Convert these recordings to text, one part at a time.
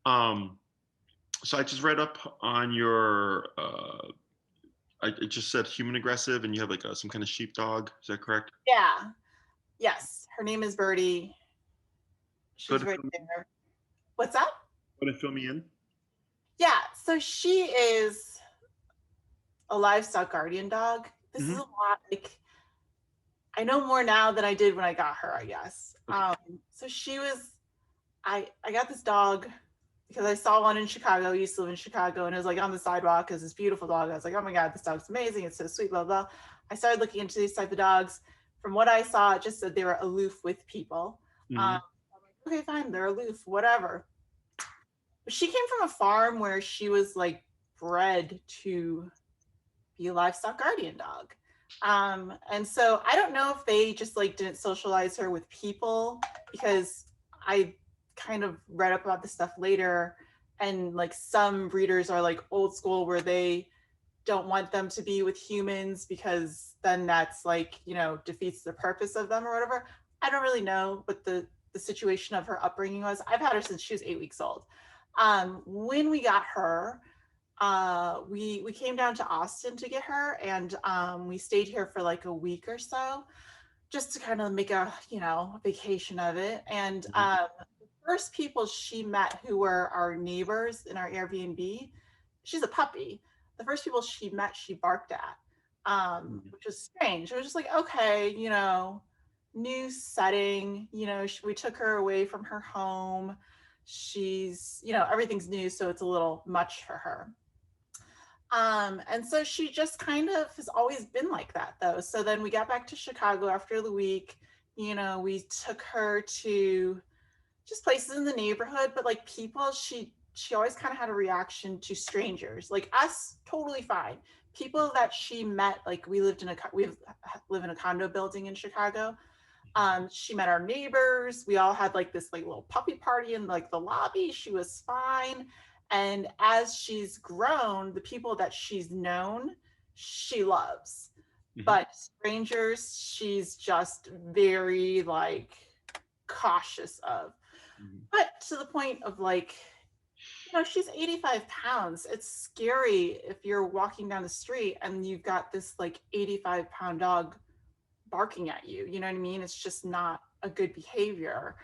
Um, so I just read up on your. It just said human aggressive, and you have like some kind of sheepdog. Is that correct? Yeah. Yes. Her name is Birdie. Go She's to right fill, there. What's that? go to fill me in. Yeah. So she is a livestock guardian dog. This is Hmm. a lot like I know more now than I did when I got her, I guess. Okay. So she was I got this dog because I saw one in Chicago. I used to live in Chicago, and it was like on the sidewalk. It was this beautiful dog. I was like, oh my god, this dog's amazing. It's so sweet. Blah blah. I started looking into these type of dogs. From what I saw, it just said they were aloof with people. Hmm. I'm like, okay, fine, they're aloof, whatever. But she came from a farm where she was like bred to be a livestock guardian dog. And so I don't know if they just like didn't socialize her with people because I kind of read up about this stuff later. And like some breeders are like old school where they don't want them to be with humans because then that's like, defeats the purpose of them or whatever. I don't really know what the situation of her upbringing was. I've had her since she was 8 weeks old. When we got her, we came down to Austin to get her, and we stayed here for like a week or so, just to kind of make a vacation of it. And Hmm. the first people she met who were our neighbors in our Airbnb, she's a puppy. The first people she met, she barked at, Hmm. which was strange. It was just like, okay, new setting. We took her away from her home. She's, everything's new, so it's a little much for her. And so she just kind of has always been like that, though. So then we got back to Chicago after the week. We took her to just places in the neighborhood, but like people, she always kind of had a reaction to strangers, like us, totally fine. People that she met, like we live in a condo building in Chicago. She met our neighbors. We all had like this like little puppy party in like the lobby. She was fine. And as she's grown, the people that she's known, she loves. Hmm. But strangers, she's just very like cautious of. Hmm. But to the point of like, she's 85 pounds. It's scary if you're walking down the street and you've got this like 85-pound dog barking at you. You know what I mean? It's just not a good behavior.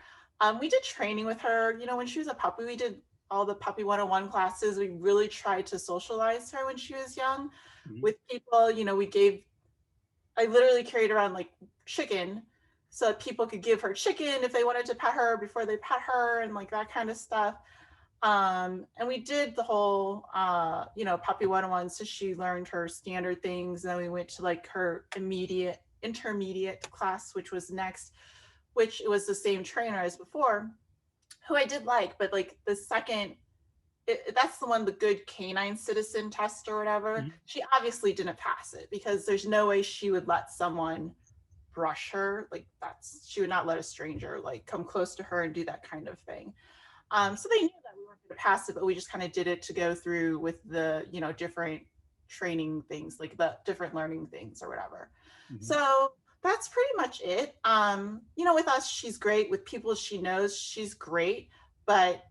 We did training with her. When she was a puppy, we did all the puppy 101 classes. We really tried to socialize her when she was young Hmm. with people. I literally carried around like chicken so that people could give her chicken if they wanted to pet her before they pet her and like that kind of stuff. And we did the whole, puppy 101. So she learned her standard things. And then we went to like her intermediate class, which was next, which it was the same trainer as before, who I did like, but like the second, that's the one, the good canine citizen test or whatever. Hmm. She obviously didn't pass it because there's no way she would let someone brush her. Like she would not let a stranger like come close to her and do that kind of thing. So they knew that we weren't going to pass it, but we just kind of did it to go through with the, different training things, like the different learning things or whatever. Hmm. So that's pretty much it. With us, she's great. With people she knows, she's great. But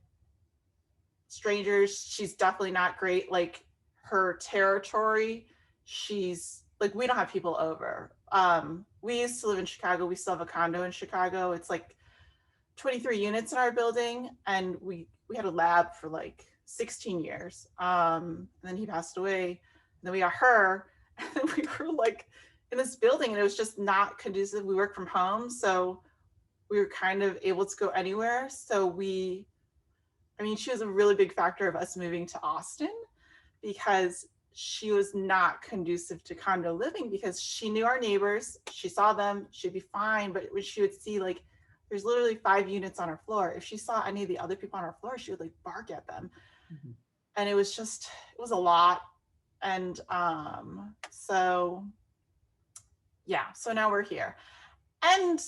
strangers, she's definitely not great. Like her territory, she's like, we don't have people over. We used to live in Chicago. We still have a condo in Chicago. It's like 23 units in our building, and we had a lab for like 16 years. And then he passed away. And then we got her, and then we were like in this building, and it was just not conducive. We work from home, so we were kind of able to go anywhere. So she was a really big factor of us moving to Austin because she was not conducive to condo living because she knew our neighbors, she saw them, she'd be fine. But when she would see like there's literally 5 units on her floor, if she saw any of the other people on her floor, she would like bark at them. Hmm. And it was a lot. And so yeah, so now we're here. And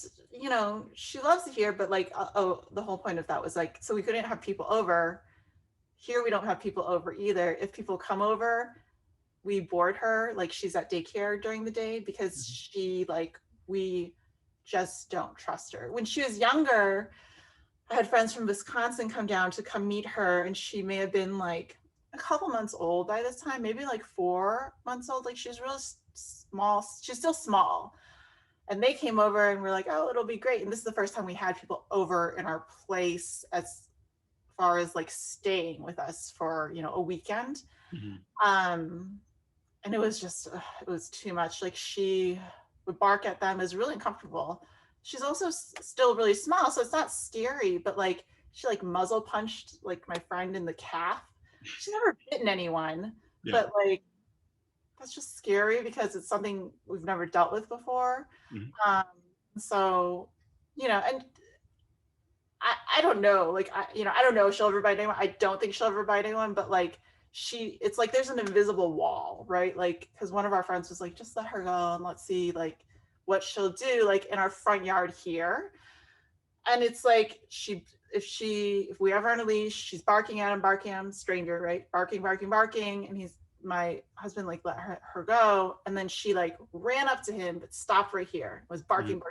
she loves it here, but like the whole point of that was like, so we couldn't have people over. Here we don't have people over either. If people come over, we board her, like she's at daycare during the day because we just don't trust her. When she was younger, I had friends from Wisconsin come meet her, and she may have been like a couple months old by this time, maybe like 4 months old. Like she's real small. She's still small. And they came over and we're like, oh, it'll be great. And this is the first time we had people over in our place as far as like staying with us for, a weekend. Um, and it was just, it was too much. Like she would bark at them. It was really uncomfortable. She's also still really small, so it's not scary, but like she like muzzle punched like my friend in the calf. She's never bitten anyone, but like that's just scary because it's something we've never dealt with before. So, and I don't know, like I don't know if she'll ever bite anyone. I don't think she'll ever bite anyone, but like it's like there's an invisible wall, right? Like because one of our friends was like, just let her go and let's see like what she'll do like in our front yard here. And it's like if we ever on a leash, she's barking at him, stranger, right? Barking. And my husband like let her go. And then she like ran up to him, but stopped right here, was barking,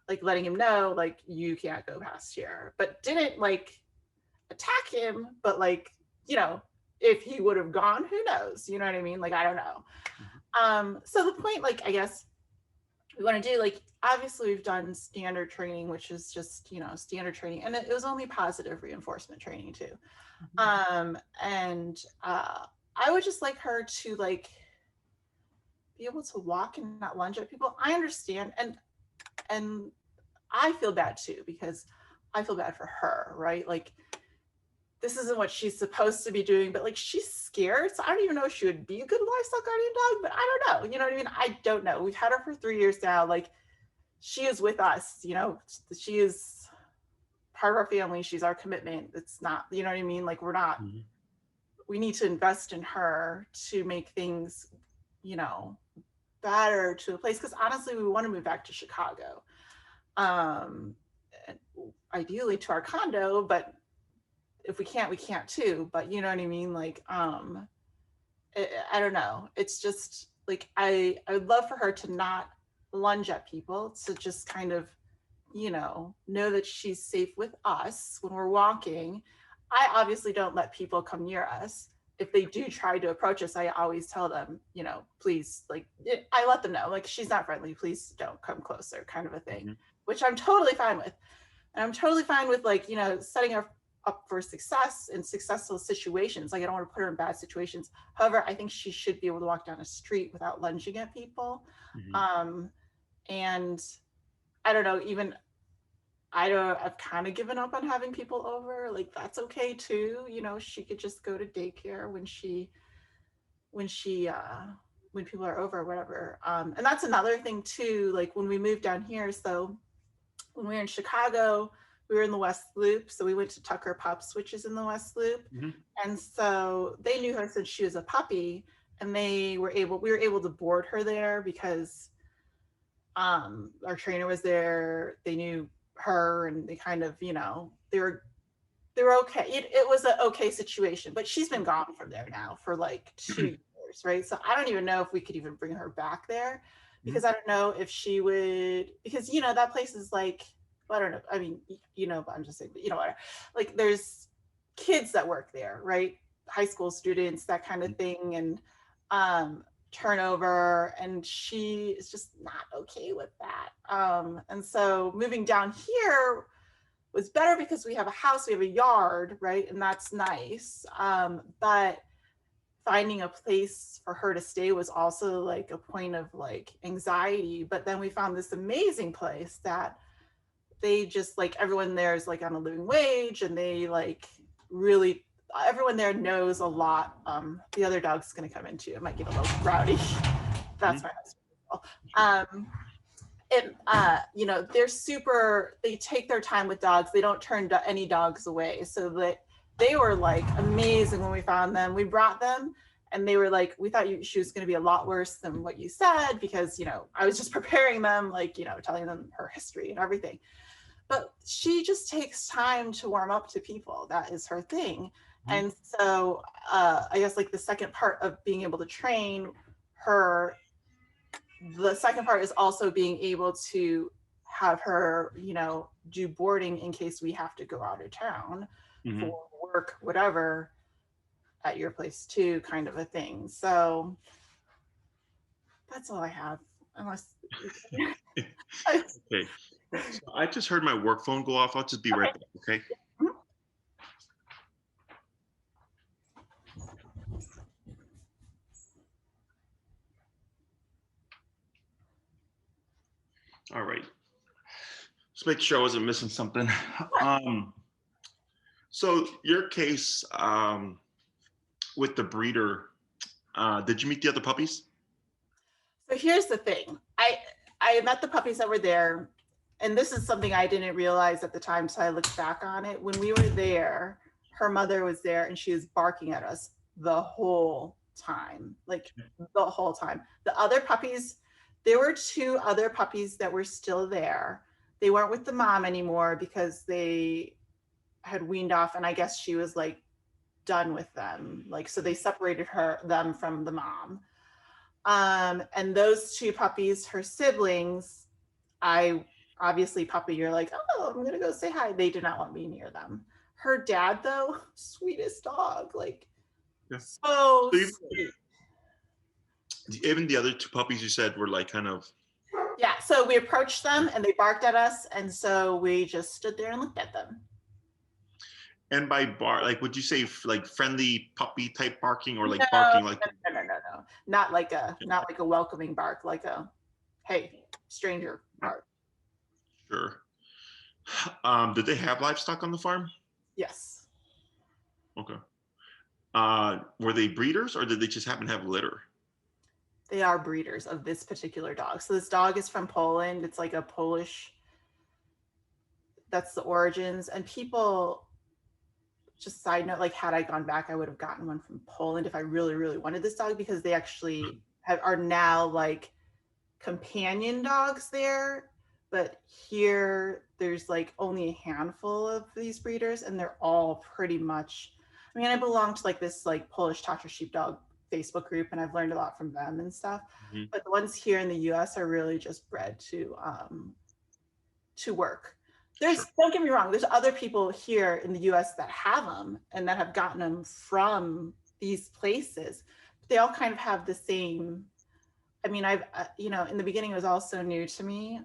like letting him know, like, you can't go past here, but didn't like attack him. But like, if he would have gone, who knows? You know what I mean? Like, I don't know. So the point, like, I guess we want to do, like, obviously we've done standard training, which is just, standard training. And it was only positive reinforcement training too. And I would just like her to like be able to walk and not lunge at people. I understand. And I feel bad too, because I feel bad for her, right? Like, this isn't what she's supposed to be doing, but like she's scared. So I don't even know if she would be a good livestock guardian dog, but I don't know. You know what I mean? I don't know. We've had her for 3 years now. Like, she is with us, she is part of our family. She's our commitment. It's not, you know what I mean? Like, we're not, we need to invest in her to make things, better to a place. Cause honestly, we want to move back to Chicago. Ideally to our condo, but if we can't, we can't too. But you know what I mean? Like, I don't know. It's just like, I would love for her to not lunge at people, to just kind of, know that she's safe with us when we're walking. I obviously don't let people come near us. If they do try to approach us, I always tell them, please, like, I let them know, like, she's not friendly, please don't come closer, kind of a thing, which I'm totally fine with. And I'm totally fine with, like, setting her up for success in successful situations. Like, I don't want to put her in bad situations. However, I think she should be able to walk down a street without lunging at people. And I don't know, even I've kind of given up on having people over. Like, that's okay too. She could just go to daycare when people are over or whatever. And that's another thing too. Like, when we moved down here, so when we were in Chicago, we were in the West Loop. So we went to Tucker Pups, which is in the West Loop. And so they knew her since she was a puppy, and we were able to board her there because our trainer was there. They knew her, and they kind of, they were okay. It was an okay situation, but she's been gone from there now for like 2 years, right? So I don't even know if we could even bring her back there, because I don't know if she would, because that place is like, well, I don't know. I mean, but I'm just saying, but whatever. Like, there's kids that work there, right? High school students, that kind of thing, and turnover, and she is just not okay with that. And so moving down here was better because we have a house, we have a yard, right? And that's nice. But finding a place for her to stay was also like a point of like anxiety. But then we found this amazing place that they just, like, everyone there is like on a living wage, and they like really, everyone there knows a lot. The other dog's going to come in too. It might get a little rowdy. That's my husband. They take their time with dogs. They don't turn any dogs away. So that they were like amazing when we found them. We brought them, and they were like, we thought she was going to be a lot worse than what you said, because, I was just preparing them, like, telling them her history and everything. But she just takes time to warm up to people. That is her thing. And so I guess like the second part of being able to train her, the second part is also being able to have her, do boarding in case we have to go out of town Mm-hmm. for work, whatever, at your place too, kind of a thing. So that's all I have. Unless Okay. So I just heard my work phone go off. I'll just be right back. Okay. All right. Let's make sure I wasn't missing something. So your case with the breeder, did you meet the other puppies? So here's the thing. I met the puppies that were there, and this is something I didn't realize at the time, so I looked back on it. When we were there, her mother was there and she was barking at us the whole time. Like the whole time. The other puppies, there were 2 other puppies that were still there. They weren't with the mom anymore because they had weaned off, and I guess she was like done with them. Like, so they separated them from the mom. And those 2 puppies, her siblings, I obviously, puppy, you're like, oh, I'm gonna go say hi. They did not want me near them. Her dad, though, sweetest dog, like Yeah. so So sweet. even the other 2 puppies you said were like kind of. Yeah, so we approached them and they barked at us, and so we just stood there and looked at them. And by like, would you say like friendly puppy type barking, or like No, barking like? no. Not like a welcoming bark, like a hey, stranger bark. Sure. Did they have livestock on the farm? Yes. Okay. Were they breeders, or did they just happen to have a litter? They are breeders of this particular dog. So this dog is from Poland. It's like a Polish, that's the origins. And people, just side note, like had I gone back, I would have gotten one from Poland if I really, really wanted this dog, because they actually are now like companion dogs there. But here there's like only a handful of these breeders, and they're all pretty much, I mean, I belong to like this like Polish Tatар sheepdog Facebook group, and I've learned a lot from them and stuff. Mm-hmm. But the ones here in the US are really just bred to work. Sure. Don't get me wrong, there's other people here in the US that have them and that have gotten them from these places. But they all kind of have the same, I mean, I've, in the beginning, it was all so new to me.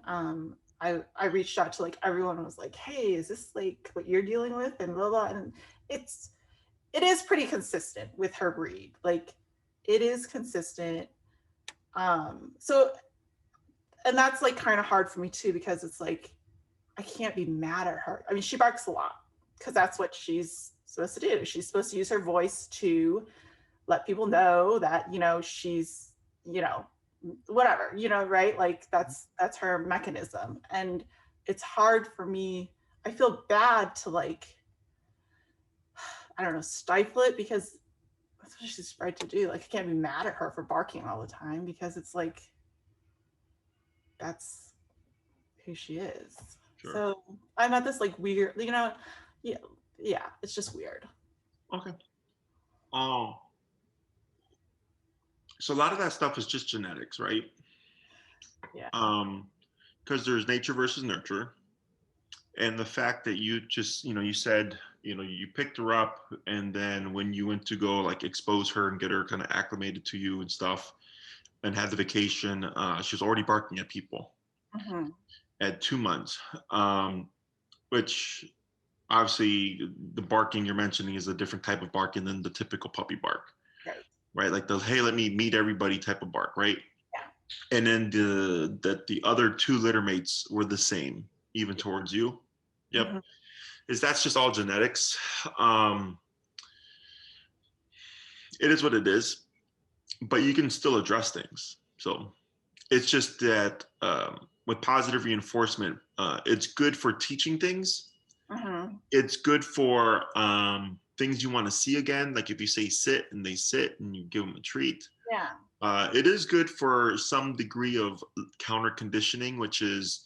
I reached out to like everyone, was like, hey, is this like what you're dealing with? And blah, blah. And it is pretty consistent with her breed. Like it is consistent. So, and that's like kind of hard for me too, because it's like, I can't be mad at her. I mean, she barks a lot because that's what she's supposed to do. She's supposed to use her voice to let people know that, she's, whatever, right? Like that's her mechanism. And it's hard for me. I feel bad to like, I don't know, stifle it, because that's what she's bred to do. Like I can't be mad at her for barking all the time, because it's like, that's who she is. Sure. So I'm at this like weird, yeah, it's just weird. Okay. So a lot of that stuff is just genetics, right? Yeah. Because there's nature versus nurture. And the fact that you just, you said, you picked her up, and then when you went to go like expose her and get her kind of acclimated to you and stuff, and had the vacation, she was already barking at people. Mm-hmm. At 2 months, which obviously the barking you're mentioning is a different type of barking than the typical puppy bark, right? Like the hey, let me meet everybody type of bark, right? Yeah. And then the other 2 litter mates were the same, even towards you. Yep. Mm-hmm. That's just all genetics. It is what it is, but you can still address things. So it's just that with positive reinforcement, it's good for teaching things. Mm-hmm. It's good for things you want to see again. Like if you say sit and they sit and you give them a treat. Yeah. It is good for some degree of counter conditioning, which is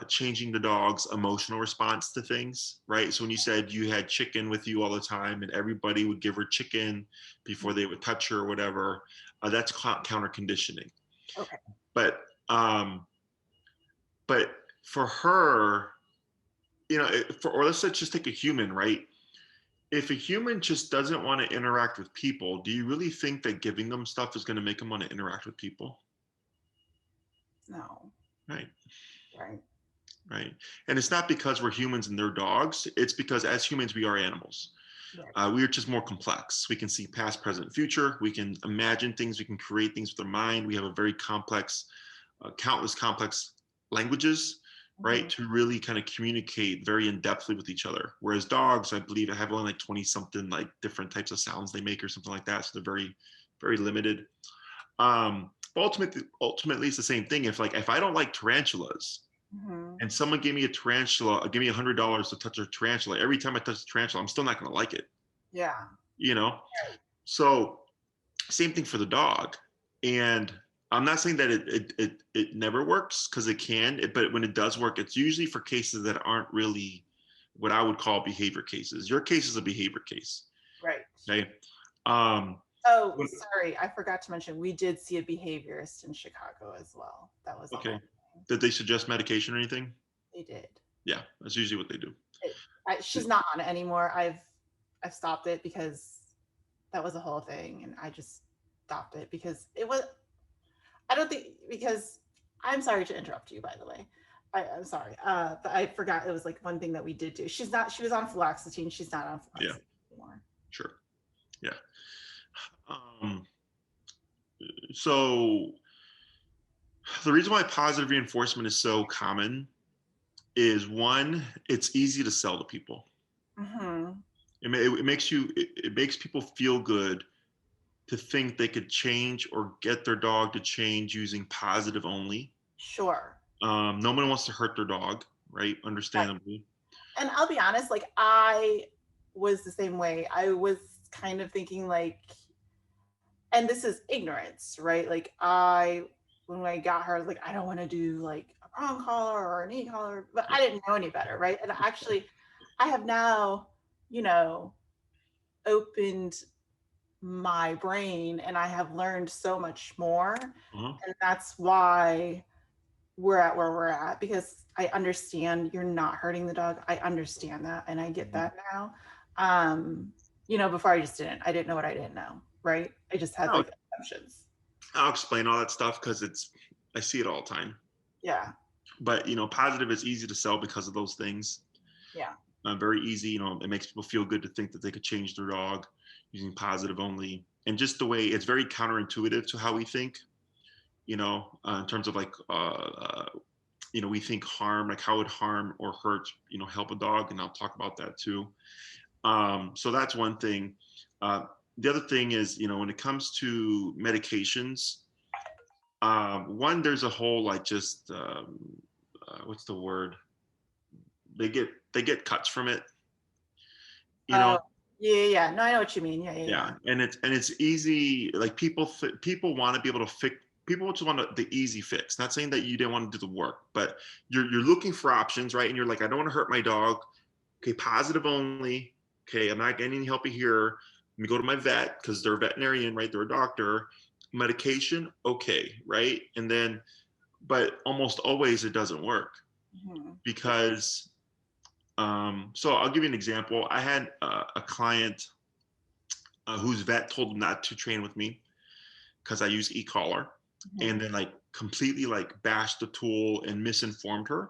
changing the dog's emotional response to things, right? So when you said you had chicken with you all the time and everybody would give her chicken before they would touch her or whatever, that's counter conditioning. Okay. But for her, or let's just take a human, right? If a human just doesn't want to interact with people, do you really think that giving them stuff is going to make them want to interact with people? No. Right. Right. Right. And it's not because we're humans and they're dogs. It's because as humans, we are animals. Right. We are just more complex. We can see past, present, future. We can imagine things. We can create things with our mind. We have a very complex, countless complex languages, right, to really kind of communicate very in-depthly with each other. Whereas dogs, I believe, have only like 20 something like different types of sounds they make or something like that. So they're very, very limited. But ultimately, it's the same thing. If I don't like tarantulas, and someone gave me a tarantula, give me $100 to touch a tarantula, every time I touch a tarantula, I'm still not going to like it. Yeah. Right. So same thing for the dog. And I'm not saying that it never works, because it can, but when it does work, it's usually for cases that aren't really what I would call behavior cases. Your case is a behavior case. Right. Okay. Sorry, I forgot to mention, we did see a behaviorist in Chicago as well. That was okay. Did they suggest medication or anything? They did. Yeah, that's usually what they do. She's not on it anymore. I've stopped it because that was a whole thing, and I just stopped it because it was. I don't think because I'm sorry to interrupt you, by the way. I'm sorry, but I forgot it was like one thing that we did do. She was on fluoxetine. She's not on fluoxetine anymore. Sure. Yeah. So the reason why positive reinforcement is so common is, one, it's easy to sell to people. It makes people feel good to think they could change or get their dog to change using positive only. Sure. No one wants to hurt their dog, right? Understandably. Right. And I'll be honest, like I was the same way. I was kind of thinking like, and this is ignorance, right? Like when I got her, like, I don't want to do like a prong collar or an e-collar, but I didn't know any better, right? And actually, I have now, opened my brain and I have learned so much more. And that's why we're at where we're at, because I understand you're not hurting the dog. I understand that. And I get that now. Before I didn't know what I didn't know. Right. I just had like assumptions. I'll explain all that stuff because I see it all the time. Yeah. But, positive is easy to sell because of those things. Yeah. Very easy. It makes people feel good to think that they could change their dog using positive only. And just the way it's very counterintuitive to how we think, in terms of like, we think harm, like how would harm or hurt, help a dog. And I'll talk about that too. So that's one thing. The other thing is, when it comes to medications, one, there's a whole like just what's the word? They get cuts from it. Yeah. No, I know what you mean. Yeah. And it's easy. Like people want to be able to fix. People just want the easy fix. Not saying that you didn't want to do the work, but you're looking for options, right? And you're like, I don't want to hurt my dog. Okay, positive only. Okay, I'm not getting any help here. Let me go to my vet because they're a veterinarian, right? They're a doctor. Medication, okay, right? And then, but almost always it doesn't work because, so I'll give you an example. I had a client whose vet told him not to train with me because I use e-collar, and then like completely like bashed the tool and misinformed her.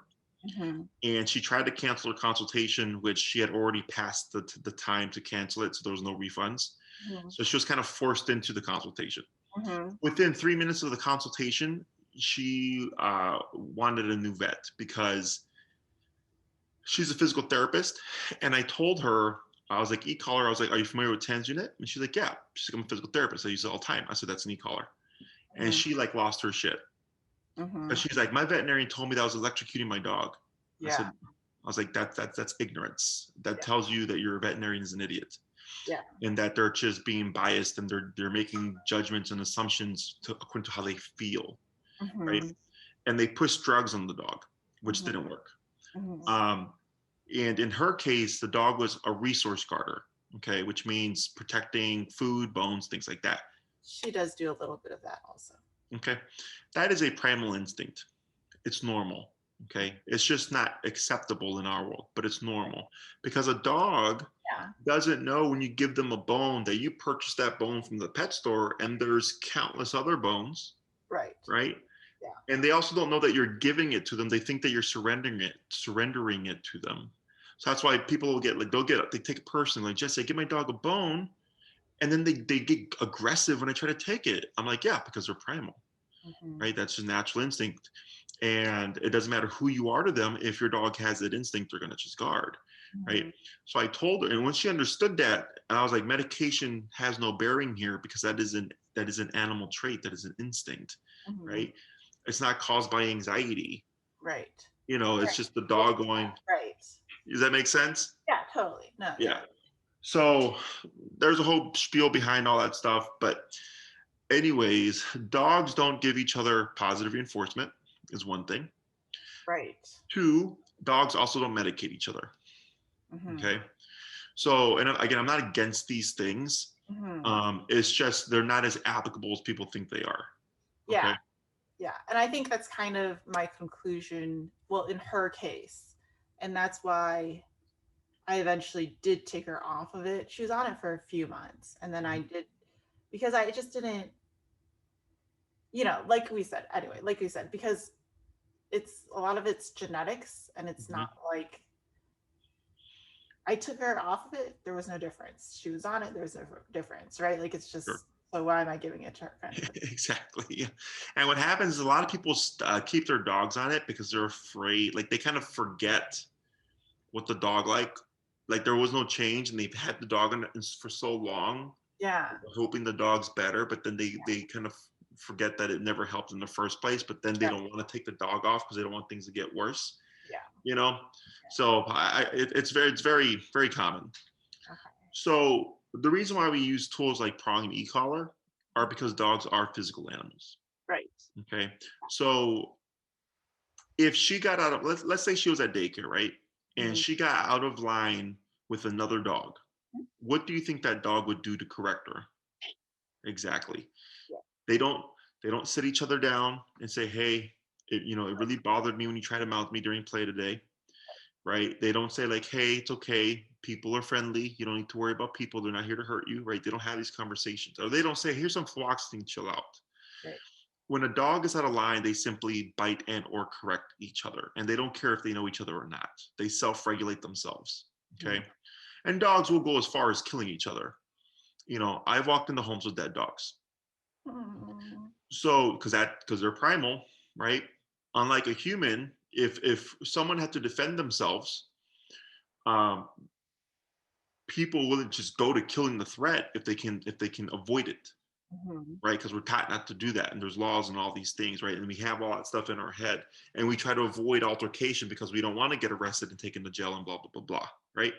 And she tried to cancel her consultation, which she had already passed the time to cancel it, so there was no refunds. So she was kind of forced into the consultation. Within 3 minutes of the consultation, she wanted a new vet because she's a physical therapist. And I told her, I was like, e-collar, I was like, are you familiar with TENS unit? And she's like, yeah. She's like, I'm a physical therapist. I use it all the time. I said, that's an e-collar. And she like lost her shit. But she's like, my veterinarian told me that I was electrocuting my dog. I was like, that's ignorance. That tells you that your veterinarian is an idiot. Yeah. And that they're just being biased and they're making judgments and assumptions according to how they feel. Right. And they pushed drugs on the dog, which didn't work. And in her case, the dog was a resource guarder. Okay. Which means protecting food, bones, things like that. She does do a little bit of that also. Okay. That is a primal instinct. It's normal. Okay. It's just not acceptable in our world, but it's normal because a dog Yeah. doesn't know when you give them a bone that you purchased that bone from the pet store and there's countless other bones, Right. right? Yeah. And they also don't know that you're giving it to them. They think that you're surrendering it to them. So that's why people will get like they take it personally. Like, Jesse, I give my dog a bone, and then they get aggressive when I try to take it. I'm like, yeah, because they're primal, Mm-hmm. right? That's just natural instinct. And it doesn't matter who you are to them. If your dog has that instinct, they're gonna just guard, right? Mm-hmm. So I told her, and when she understood that, and I was like, medication has no bearing here because that is an animal trait, that is an instinct, Mm-hmm. right? It's not caused by anxiety. Right. It's Right. just the dog going. Right. Does that make sense? Yeah, totally. No, Yeah. yeah. So there's a whole spiel behind all that stuff, but anyways, dogs don't give each other positive reinforcement is one thing. Right. Two, dogs also don't medicate each other. Mm-hmm. Okay. So, and again, I'm not against these things. Mm-hmm. It's just they're not as applicable as people think they are. Yeah. Okay. Yeah. And I think that's kind of my conclusion. Well, in her case. And that's why I eventually did take her off of it. She was on it for a few months. And then I did, because I just didn't, like we said, anyway, like we said, because it's a lot of it's genetics and it's Mhm. not like I took her off of it. There was no difference. She was on it. There was no difference, right? Like it's Sure. just, so why am I giving it to her kind of thing? Exactly. Yeah. And what happens is a lot of people keep their dogs on it because they're afraid. Like they kind of forget what the dog like there was no change and they've had the dog on it for so long Yeah. hoping the dog's better, but then they kind of forget that it never helped in the first place, but then they Right. don't want to take the dog off because they don't want things to get worse, Yeah. you know so it's very very common. Okay. So the reason why we use tools like prong and e-collar are because dogs are physical animals. Right. Okay. So if she got out of let's say she was at daycare, right, and Mhm. she got out of line with another dog, what do you think that dog would do to correct her? Exactly. Yeah. They don't they don't sit each other down and say, hey, it really bothered me when you tried to mouth me during play today, right? They don't say like, hey, it's okay, people are friendly, you don't need to worry about people, they're not here to hurt you, right? They don't have these conversations, or they don't say, here's some fluoxetine, chill out. Right. When a dog is out of line, they simply bite and or correct each other, and they don't care if they know each other or not. They self-regulate themselves. Mhm. Okay. And dogs will go as far as killing each other. I've walked into homes with dead dogs. Mm. So because they're primal, right? Unlike a human, if someone had to defend themselves, um, people wouldn't just go to killing the threat if they can avoid it, Mhm. right? Because we're taught not to do that, and there's laws and all these things, right? And we have all that stuff in our head, and we try to avoid altercation because we don't want to get arrested and taken to jail and blah blah blah blah, right?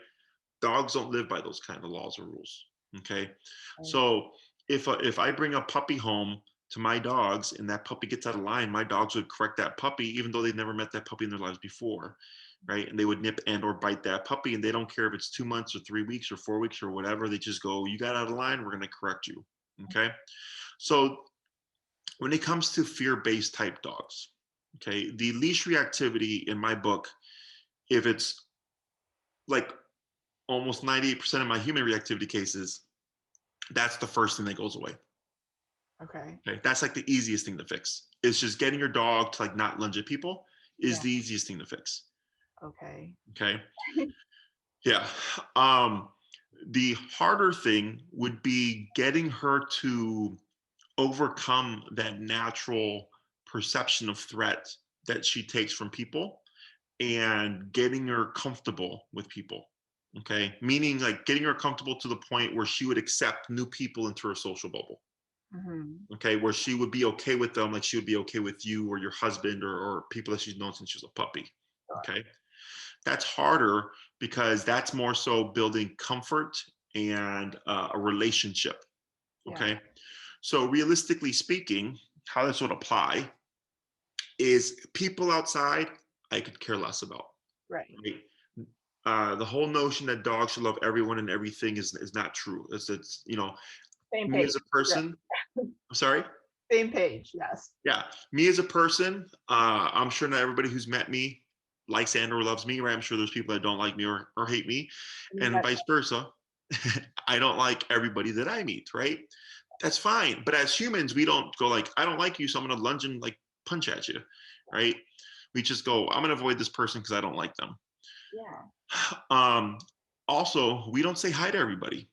Dogs don't live by those kind of laws or rules. Okay. Right. So if I bring a puppy home to my dogs and that puppy gets out of line, my dogs would correct that puppy even though they've never met that puppy in their lives before, right? And they would nip and or bite that puppy, and they don't care if it's 2 months or 3 weeks or 4 weeks or whatever. They just go, you got out of line, we're going to correct you. Okay. So when it comes to fear-based type dogs, okay, the leash reactivity in my book, if it's like almost 98% of my human reactivity cases, that's the first thing that goes away. Okay. Okay. That's like the easiest thing to fix. It's just getting your dog to like not lunge at people is Yeah. the easiest thing to fix. Okay. Okay. Yeah. Um, the harder thing would be getting her to overcome that natural perception of threat that she takes from people and getting her comfortable with people. Okay. Meaning like getting her comfortable to the point where she would accept new people into her social bubble. Mhm. Okay. Where she would be okay with them, like she would be okay with you or your husband or people that she's known since she was a puppy. Sure. Okay. That's harder because that's more so building comfort and a relationship. Yeah. Okay. So realistically speaking, how this would apply is people outside, I could care less about. Right. Right? The whole notion that dogs should love everyone and everything is not true. It's Same me page. as a Yeah. person. I'm sorry. Same page. Yes. Yeah, me as a person, I'm sure not everybody who's met me likes and or loves me, right? I'm sure there's people that don't like me or hate me, and But vice versa. I don't like everybody that I meet, right? That's fine. But as humans, we don't go like, I don't like you, so I'm gonna lunge and like punch at you, right? We just go, I'm gonna avoid this person because I don't like them. yeah. Um, Also, we don't say hi to everybody.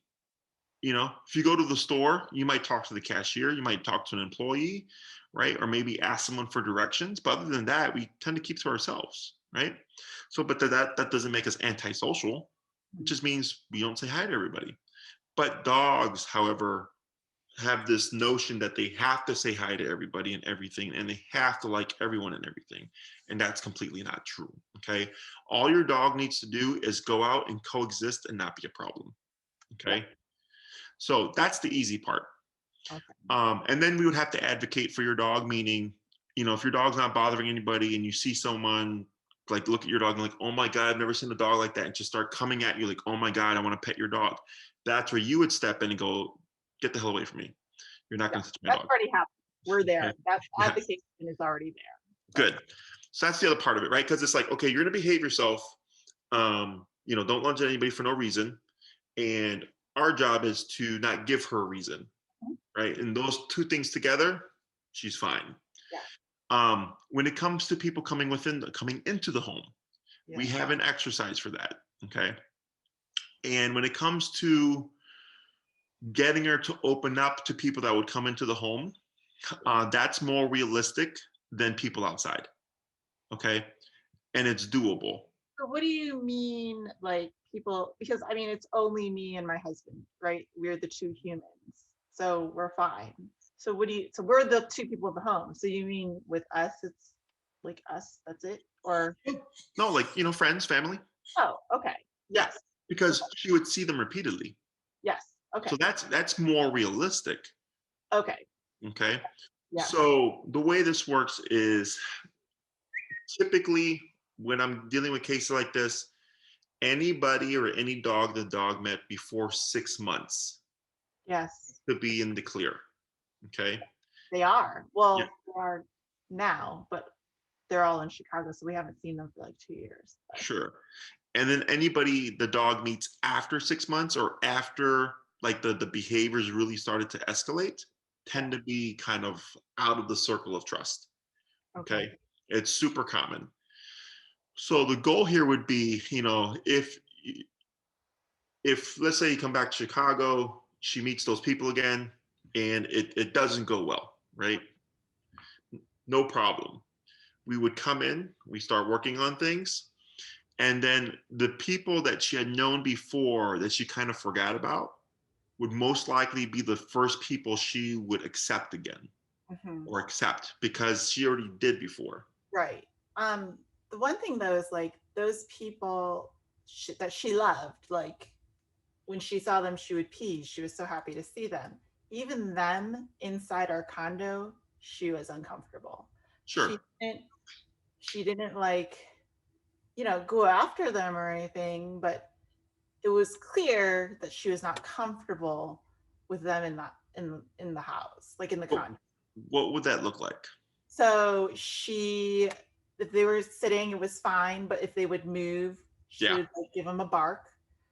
You know, if you go to the store, you might talk to the cashier, you might talk to an employee, right? Or maybe ask someone for directions. But other than that, we tend to keep to ourselves, right? So, but that doesn't make us antisocial. It just means we don't say hi to everybody. But dogs, however, have this notion that they have to say hi to everybody and everything, and they have to like everyone and everything. And that's completely not true. Okay. All your dog needs to do is go out and coexist and not be a problem. Yeah. Okay. So that's the easy part. Okay. And then we would have to advocate for your dog, meaning, if your dog's not bothering anybody and you see someone like look at your dog and like, oh my God, I've never seen a dog like that, and just start coming at you like, oh my God, I want to pet your dog. That's where you would step in and go, get the hell away from me. You're not Yeah. going to touch my That's dog. already happened. We're there. Okay. That Yeah. advocation is already there. Good. So that's the other part of it, right? Because it's like, okay, you're going to behave yourself. Don't lunge at anybody for no reason. And our job is to not give her a reason, right? And those two things together, she's fine. Yeah. When it comes to people coming into the home, Yeah. we have an exercise for that. Okay. And when it comes to getting her to open up to people that would come into the home, that's more realistic than people outside. Okay. And it's doable. So what do you mean, like people? Because I mean, it's only me and my husband, right? We're the two humans, so we're fine. So what do you? So we're the two people in the home. So you mean with us, it's like us? That's it? Or No, like, friends, family. oh, okay, Yeah. yes, Because she would see them repeatedly. yes, okay, So that's more realistic. okay, Okay. yeah, So the way this works is typically when I'm dealing with cases like this, anybody or any dog the dog met before 6 months yes, to be in the clear. Okay. they are. Yeah, Well, they are now, but they're all in Chicago, so we haven't seen them for like 2 years. But. sure. And then anybody the dog meets after 6 months or after like the behaviors really started to escalate tend to be kind of out of the circle of trust. Okay. It's super common. So the goal here would be, if let's say you come back to Chicago, she meets those people again, and it doesn't go well, right? No problem. We would come in, we start working on things, and then the people that she had known before that she kind of forgot about would most likely be the first people she would accept again or accept because she already did before. Right. The one thing though is like those people that she loved, like when she saw them, she would pee. She was so happy to see them. Even them inside our condo, she was uncomfortable. Sure. She didn't like, go after them or anything, but it was clear that she was not comfortable with them in the house, like in the condo. What would that look like? So if they were sitting, it was fine, but if they would move, she would like, give them a bark.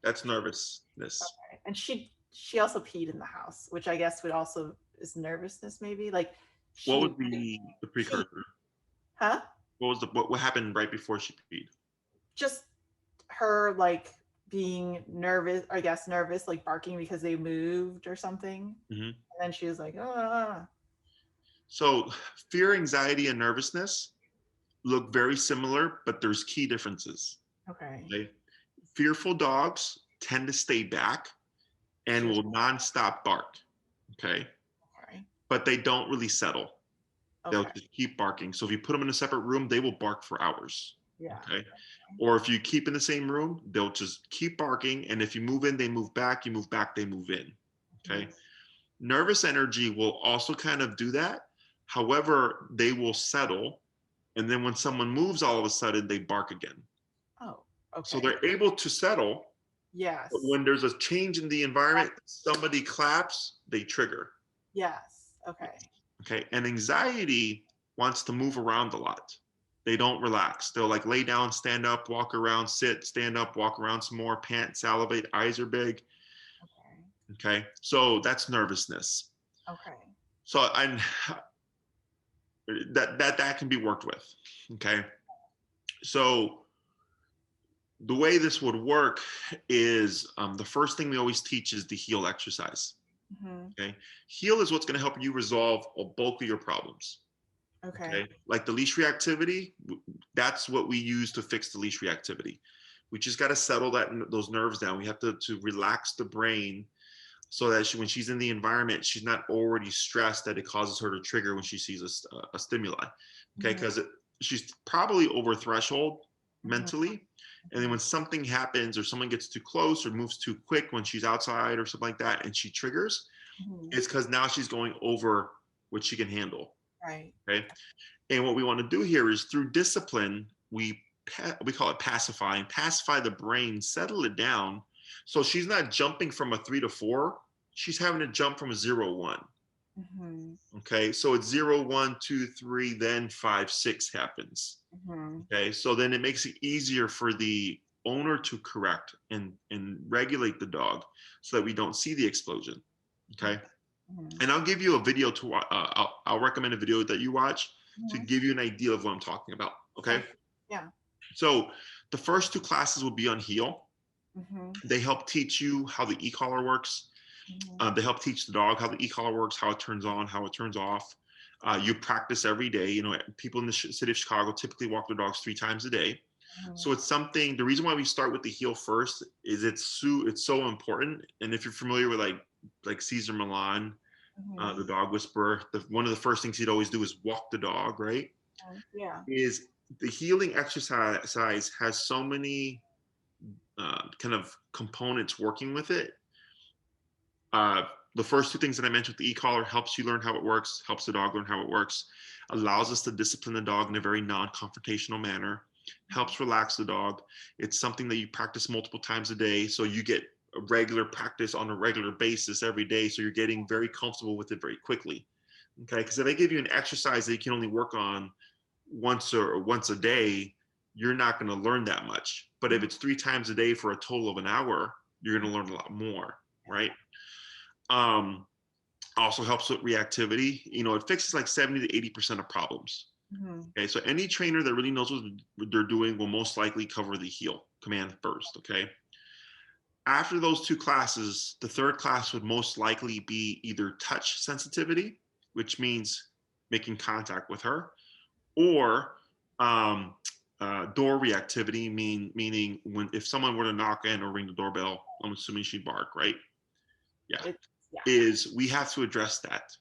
That's nervousness. Okay. And she also peed in the house, which I guess would also is nervousness, maybe. Like, what would be the precursor? Huh? What happened right before she peed? Just her like being nervous, I guess nervous, like barking because they moved or something. And then she was like, ah. So fear, anxiety, and nervousness look very similar, but there's key differences. Okay. Fearful dogs tend to stay back and will nonstop bark. Okay. But they don't really settle. They'll just keep barking. So if you put them in a separate room, they will bark for hours. Yeah. Okay. Or if you keep in the same room, they'll just keep barking. And if you move in, they move back. You move back, they move in. Okay. Nervous energy will also kind of do that. However, they will settle. And then when someone moves, all of a sudden they bark again. Oh, okay. So they're able to settle. Yes. But when there's a change in the environment, somebody claps, they trigger. Yes. Okay. Okay. And anxiety wants to move around a lot. They don't relax. They'll like lay down, stand up, walk around, sit, stand up, walk around some more, pant, salivate, eyes are big. Okay. Okay. So that's nervousness. Okay. So I'm that can be worked with. Okay. So the way this would work is the first thing we always teach is the heal exercise. Mm-hmm. Okay. Heal is what's going to help you resolve a bulk of your problems. Okay. Okay. Like the leash reactivity, that's what we use to fix the leash reactivity. We just got to settle those nerves down. We have to relax the brain so that when she's in the environment, she's not already stressed that it causes her to trigger when she sees a stimuli. Okay. Because she's probably over threshold mentally. And then when something happens or someone gets too close or moves too quick when she's outside or something like that and she triggers, it's because now she's going over what she can handle. Right. Okay. And what we want to do here is through discipline, we call it pacifying, pacify the brain, settle it down. So she's not jumping from a 3 to 4. She's having to jump from a 0, 1. Okay. So it's 0, 1, 2, 3, then 5, 6 happens. Okay. So then it makes it easier for the owner to correct and regulate the dog so that we don't see the explosion. Okay. And I'll give you a video to watch. I'll recommend a video that you watch to give you an idea of what I'm talking about. Okay. Yeah. So the first 2 classes will be on heal. They help teach you how the e-collar works. They help teach the dog how the e-collar works, how it turns on, how it turns off. You practice every day. You know, people in the city of Chicago typically walk their dogs 3 times a day. So it's something. The reason why we start with the heel first is it's so important. And if you're familiar with like Caesar Milan, the dog whisperer, one of the first things he'd always do is walk the dog, right? Yeah. Is the healing exercise has so many kind of components working with it. The first 2 things that I mentioned, the e-collar helps you learn how it works, helps the dog learn how it works, allows us to discipline the dog in a very non-confrontational manner, helps relax the dog. It's something that you practice multiple times a day, so you get a regular practice on a regular basis every day, so you're getting very comfortable with it very quickly. Okay, because if I give you an exercise that you can only work on once a day, you're not going to learn that much. But if it's 3 times a day for a total of an hour, you're going to learn a lot more, right? Also helps with reactivity. You know, it fixes like 70 to 80% of problems. Okay, so any trainer that really knows what they're doing will most likely cover the heel command first. Okay. After those 2 classes, the 3rd class would most likely be either touch sensitivity, which means making contact with her, or door reactivity, meaning if someone were to knock in or ring the doorbell, I'm assuming she'd bark, right? Yeah. Is we have to address that.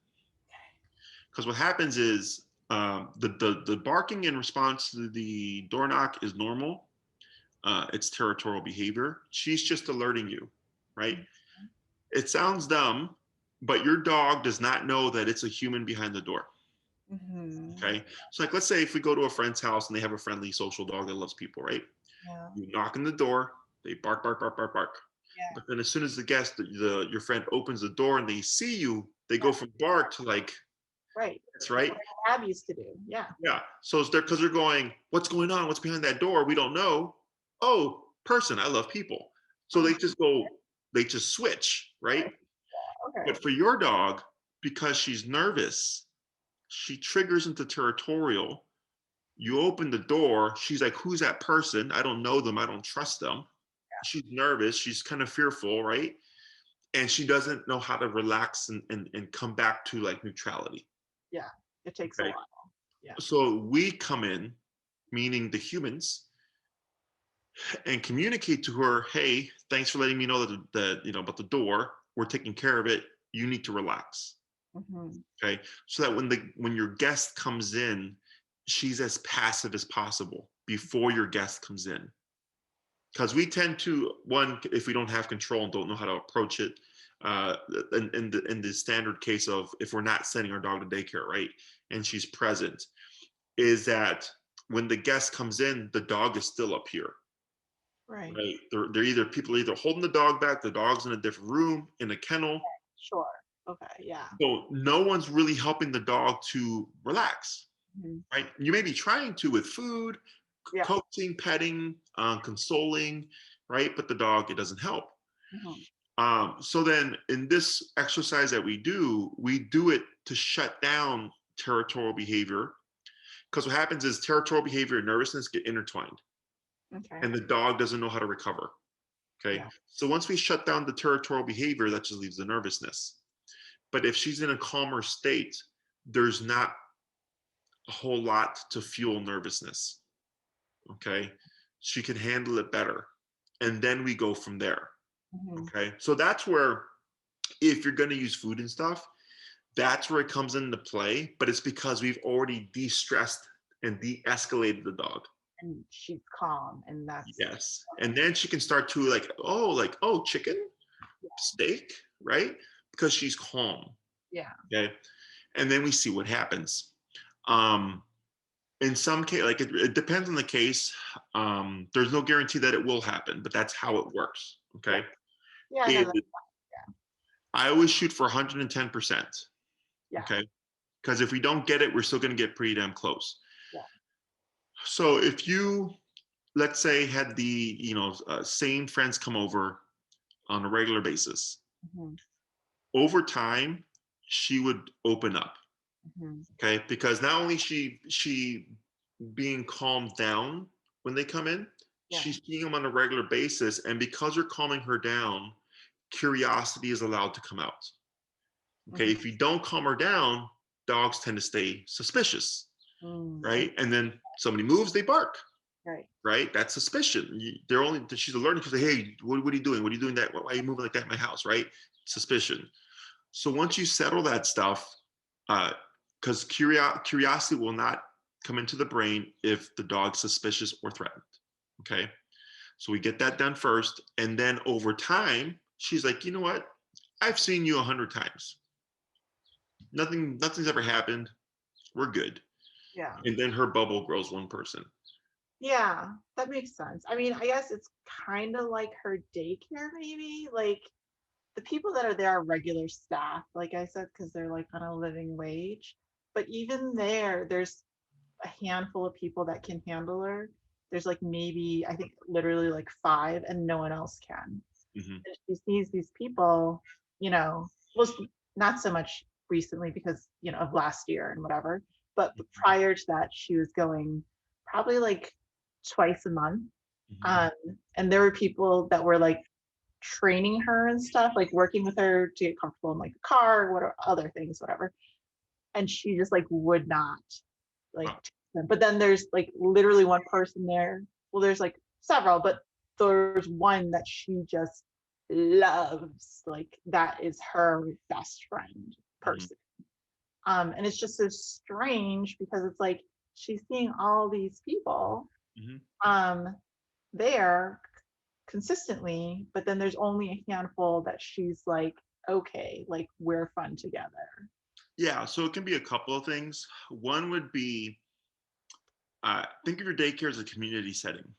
Because what happens is the barking in response to the door knock is normal. It's territorial behavior. She's just alerting you, right? It sounds dumb, but your dog does not know that it's a human behind the door. Okay. So like, let's say if we go to a friend's house and they have a friendly social dog that loves people, right? Yeah. You knock on the door, they bark, bark, bark, bark, bark. Yeah. But then as soon as your friend opens the door and they see you, they go from bark to like, right. That's right. That's what Ab used to do. Yeah. Yeah. So it's because they're going, what's going on? What's behind that door? We don't know. Oh, person, I love people. So they just switch, right? Okay. But for your dog, because she's nervous, she triggers into territorial. You open the door, she's like, who's that person? I don't know them. I don't trust them. Yeah. She's nervous. She's kind of fearful, right? And she doesn't know how to relax and come back to like neutrality. Yeah, it takes a while. Yeah. So we come in, meaning the humans, and communicate to her, hey, thanks for letting me know that about the door. We're taking care of it. You need to relax. Okay. So that when your guest comes in, she's as passive as possible before your guest comes in. Because we tend to, if we don't have control and don't know how to approach it, in the standard case of if we're not sending our dog to daycare, right, and she's present, is that when the guest comes in, the dog is still up here. Right. People are either holding the dog back, the dog's in a different room, in a kennel. Sure. Okay. Yeah. So no one's really helping the dog to relax, Hmm. right? You may be trying to with food, Yeah. coaxing, petting, consoling, right? But the dog, it doesn't help. Hmm. So then in this exercise that we do it to shut down territorial behavior. Because what happens is territorial behavior and nervousness get intertwined, Okay. and the dog doesn't know how to recover. Okay. Yeah. So once we shut down the territorial behavior, that just leaves the nervousness. But if she's in a calmer state, there's not a whole lot to fuel nervousness. Okay. She can handle it better. And then we go from there. Hmm. Okay. So that's where, if you're going to use food and stuff, that's where it comes into play. But it's because we've already de stressed and de escalated the dog. And she's calm, and that's Yes. okay. And then she can start to like, oh, chicken, steak, right? Because she's calm. Yeah. Okay. And then we see what happens. Um, in some case, like it depends on the case. There's no guarantee that it will happen, but that's how it works. Yeah. Okay. Yeah. No. It, That's fine. I always shoot for 110%. Yeah. Okay. Because if we don't get it, we're still going to get pretty damn close. Yeah. So if you, let's say, had the, same friends come over on a regular basis, Hmm. over time, she would open up. Hmm. Okay. Because not only she being calmed down when they come in, Yeah. she's seeing them on a regular basis. And because you're calming her down, curiosity is allowed to come out. Okay. Hmm. If you don't calm her down, dogs tend to stay suspicious, Mm. right? And then somebody moves, they bark, Right. right? That's suspicion. She's alerting to say, hey, what are you doing? What are you doing that? Why are you moving like that in my house, right? Suspicion. So once you settle that stuff, because curiosity will not come into the brain if the dog's suspicious or threatened. Okay. So we get that done first. And then over time, she's like, you know what? I've seen you 100 times. Nothing's ever happened. We're good. Yeah. And then her bubble grows one person. Yeah, that makes sense. I mean, I guess it's kind of like her daycare, maybe. Like the people that are there are regular staff, like I said, because they're like on a living wage. But even there, there's a handful of people that can handle her. There's like maybe, I think literally like five, and no one else can. Hmm. And she sees these people, well, not so much recently because, of last year and whatever. But prior to that, she was going probably like twice a month. Hmm. Um, and there were people that were like training her and stuff, like working with her to get comfortable in like the car, what other things, whatever. And she just like would not like Wow. take them. But then there's like literally one person there. Well, there's like several, but there's one that she just loves. Like that is her best friend Hmm. person. And it's just so strange because it's like she's seeing all these people Hmm. um there consistently, but then there's only a handful that she's like, okay, like we're fun together. Yeah. So it can be a couple of things. One would be, think of your daycare as a community setting.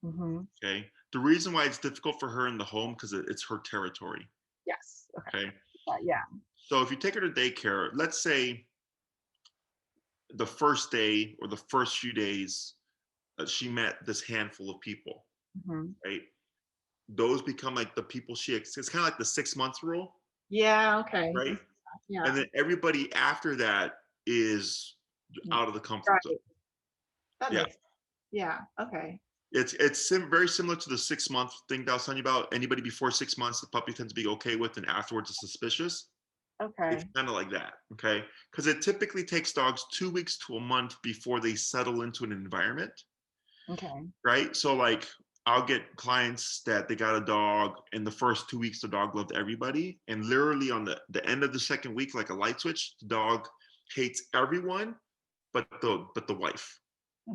Hmm. Okay. The reason why it's difficult for her in the home because it's her territory. Yes. Okay. Okay. Yeah. So if you take her to daycare, let's say the first day or the first few days, she met this handful of people, Hmm. right? Those become like the people it's kind of like the 6 months rule, Yeah. Okay. right? Yeah. And then everybody after that is Mhm. out of the comfort zone. Right. That Yeah. makes. Yeah. Okay. It's very similar to the 6 month thing that I was telling you about. Anybody before 6 months, the puppy tends to be okay with, and afterwards is suspicious. It's Okay. kind of like that, okay? Because it typically takes dogs 2 weeks to a month before they settle into an environment, Okay. right? So like I'll get clients that they got a dog and the first 2 weeks the dog loved everybody. And literally on the end of the second week, like a light switch, the dog hates everyone but the wife.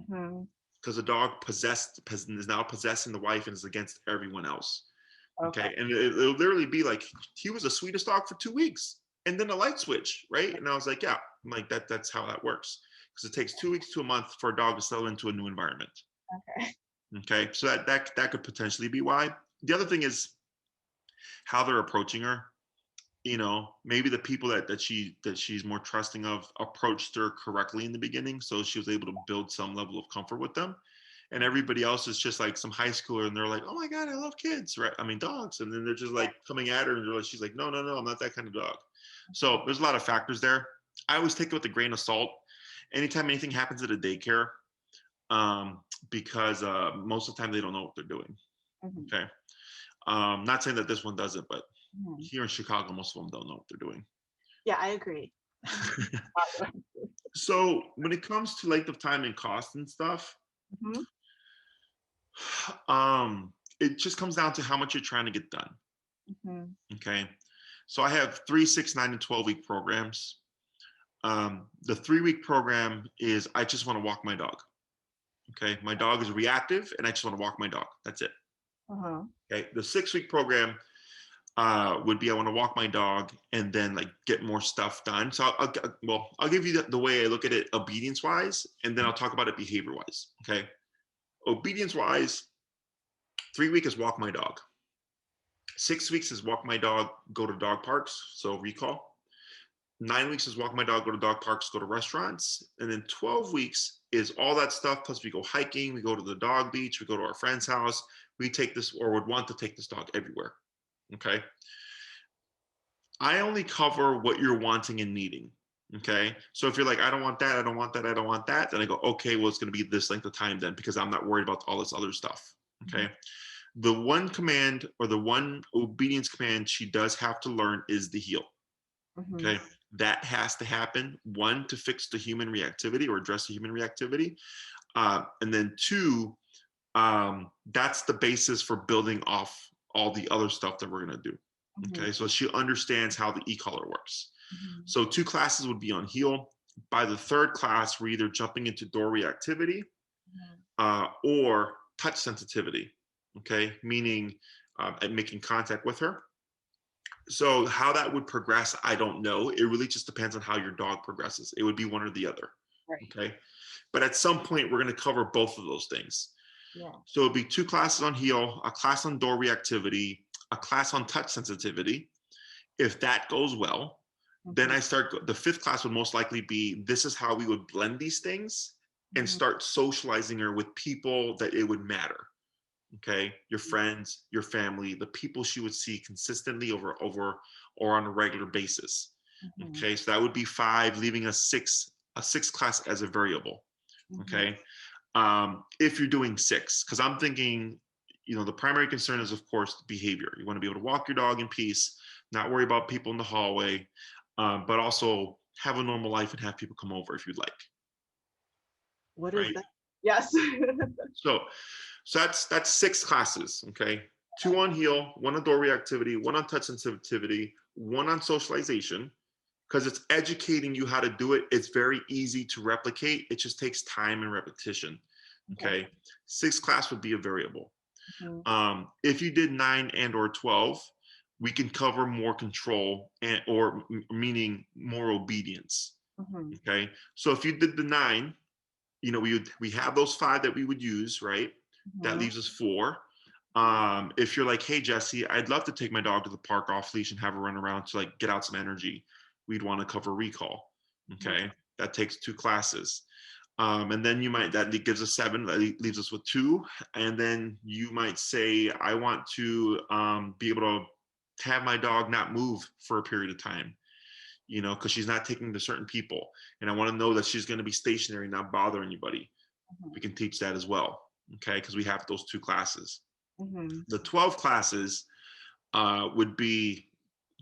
Hmm. Because the dog is now possessing the wife and is against everyone else. Okay. Okay. And it'll literally be like he was the sweetest dog for 2 weeks. And then a light switch, right? And I was like, yeah, I'm like that's how that works. Because it takes 2 weeks to a month for a dog to settle into a new environment. Okay. Okay, so that could potentially be why. The other thing is how they're approaching her. you know, maybe the people that she's more trusting of approached her correctly in the beginning, so she was able to build some level of comfort with them. And everybody else is just like some high schooler, and they're like, "Oh my god, I love kids," right? I mean, dogs, and then they're just like coming at her, and she's like, "No, no, no, I'm not that kind of dog." So there's a lot of factors there. I always take it with a grain of salt. Anytime anything happens at a daycare, um, because most of the time they don't know what they're doing. Mhm. Okay. Not saying that this one doesn't, but Mhm. here in Chicago, most of them don't know what they're doing. Yeah, I agree. So when it comes to length of time and cost and stuff, Mhm. it just comes down to how much you're trying to get done. Mhm. Okay. So I have 3, 6, 9, and 12-week programs. The 3-week program is I just want to walk my dog. Okay. My dog is reactive and I just want to walk my dog. That's it. Uh-huh. Okay. The 6-week program would be I want to walk my dog and then like get more stuff done. So I'll give you the way I look at it obedience wise, and then I'll talk about it behavior wise. Okay. Obedience wise, 3 weeks is walk my dog. 6 weeks is walk my dog, go to dog parks. So recall. 9 weeks is walk my dog, go to dog parks, go to restaurants. And then 12 weeks is all that stuff. Plus we go hiking, we go to the dog beach, we go to our friend's house. We take this or would want to take this dog everywhere. Okay. I only cover what you're wanting and needing. Okay. So if you're like, I don't want that, I don't want that, I don't want that, then I go, okay, well, it's going to be this length of time then because I'm not worried about all this other stuff. Okay. The one command or the one obedience command she does have to learn is the heel. Mhm. Okay. That has to happen. One, to fix the human reactivity or address the human reactivity. And then two, that's the basis for building off all the other stuff that we're going to do. Okay. Mhm. So she understands how the e-collar works. Mhm. So 2 classes would be on heel. By the 3rd class, we're either jumping into door reactivity Mhm. or touch sensitivity. Okay. Meaning at making contact with her. So how that would progress, I don't know. It really just depends on how your dog progresses. It would be one or the other. Right. Okay. But at some point, we're going to cover both of those things. Yeah. So it'd be 2 classes on heel, a class on door reactivity, a class on touch sensitivity. If that goes well, then Mhm. I start, the 5th class would most likely be, this is how we would blend these things and Mhm. start socializing her with people that it would matter. Okay. Your friends, your family, the people she would see consistently over or on a regular basis. Mhm. Okay. So that would be 5, leaving a 6th class as a variable. Mhm. Okay. If you're doing 6, because I'm thinking, you know, the primary concern is, of course, behavior. You want to be able to walk your dog in peace, not worry about people in the hallway, but also have a normal life and have people come over if you'd like. What is Right. that? Yes. So, that's 6 classes. Okay. 2 on heel, 1 on door reactivity, 1 on touch sensitivity, 1 on socialization. Because it's educating you how to do it. It's very easy to replicate. It just takes time and repetition. Okay. Okay. 6th class would be a variable. Mhm. If you did 9 and or 12, we can cover more control and or meaning more obedience. Mhm. Okay. So if you did the 9, you know, we have those 5 that we would use, right? That Mhm. leaves us 4. If you're like, hey Jesse, I'd love to take my dog to the park off leash and have her run around to like get out some energy, we'd want to cover recall. Mhm. Okay. That takes 2 classes. And then you might, that gives us 7, that leaves us with 2. And then you might say, I want to be able to have my dog not move for a period of time, you know, because she's not taking to certain people. And I want to know that she's going to be stationary, not bother anybody. Mhm. We can teach that as well. Okay. Because we have those 2 classes. Mhm. The 12 classes would be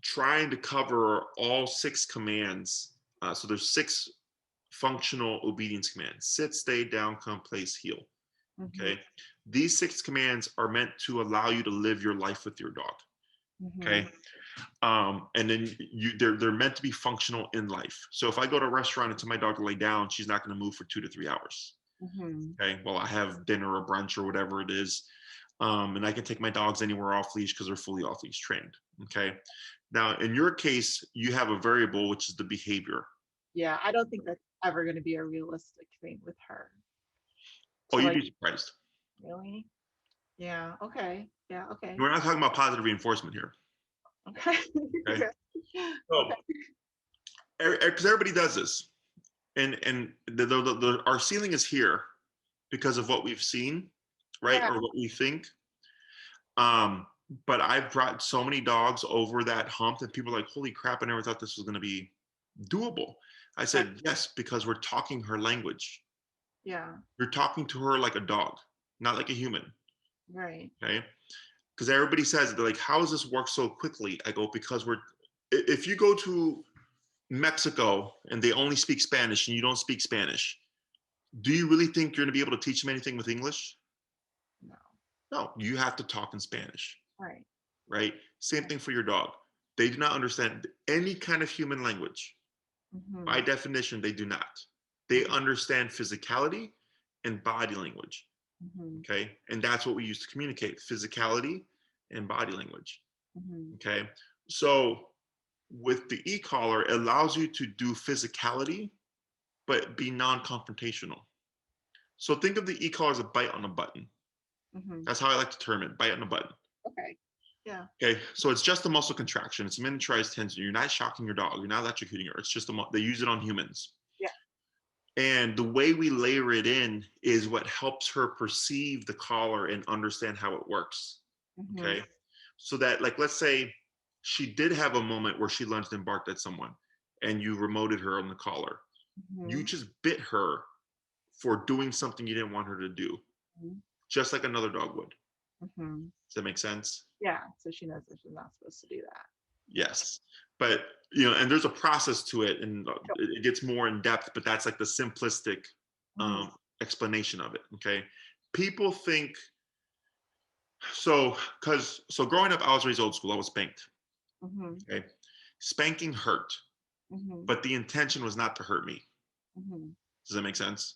trying to cover all 6 commands. So there's 6 functional obedience commands: sit, stay, down, come, place, heel. Mhm. Okay. These 6 commands are meant to allow you to live your life with your dog. Mhm. Okay. And then they're meant to be functional in life. So if I go to a restaurant and tell my dog to lay down, she's not going to move for 2 to 3 hours. Mhm. Okay. Well, I have dinner or brunch or whatever it is. And I can take my dogs anywhere off leash because they're fully off leash trained. Okay. Now, in your case, you have a variable, which is the behavior. Yeah, I don't think that's ever going to be a realistic thing with her. Oh, To you'd like, be surprised. really? Yeah. Okay. Yeah. Okay. We're not talking about positive reinforcement here. Okay. Okay. So, because everybody does this, and our ceiling is here because of what we've seen, right, Yeah. or what we think. But I've brought so many dogs over that hump that people are like, holy crap, I never thought this was going to be doable. I said, yes, because we're talking her language. Yeah. You're talking to her like a dog, not like a human. Right. Okay. Because everybody says, they're like, how does this work so quickly? I go, because if you go to Mexico and they only speak Spanish and you don't speak Spanish, do you really think you're going to be able to teach them anything with English? No. No, you have to talk in Spanish. Right. Right? Same thing for your dog. They do not understand any kind of human language. Mm-hmm. By definition, they do not. They understand physicality and body language. Mm-hmm. Okay. And that's what we use to communicate, physicality and body language. Mm-hmm. Okay. So with the e-collar, it allows you to do physicality, but be non-confrontational. So think of the e-collar as a bite on a button. Mm-hmm. That's how I like to term it, bite on a button. Okay. Yeah. Okay, so it's just a muscle contraction. It's a miniaturized tension. You're not shocking your dog. You're not electrocuting her. It's just they use it on humans. Yeah. And the way we layer it in is what helps her perceive the collar and understand how it works. Mm-hmm. Okay, so that, like, let's say she did have a moment where she lunged and barked at someone, and you remoted her on the collar. Mm-hmm. You just bit her for doing something you didn't want her to do, just like another dog would. Mm-hmm. Does that make sense? Yeah. So she knows that she's not supposed to do that. Yes, but and there's a process to it, and it gets more in depth. But that's like the simplistic explanation of it. Okay, people think so growing up, I was raised old school. I was spanked. Mm-hmm. Okay, spanking hurt, but the intention was not to hurt me. Does that make sense?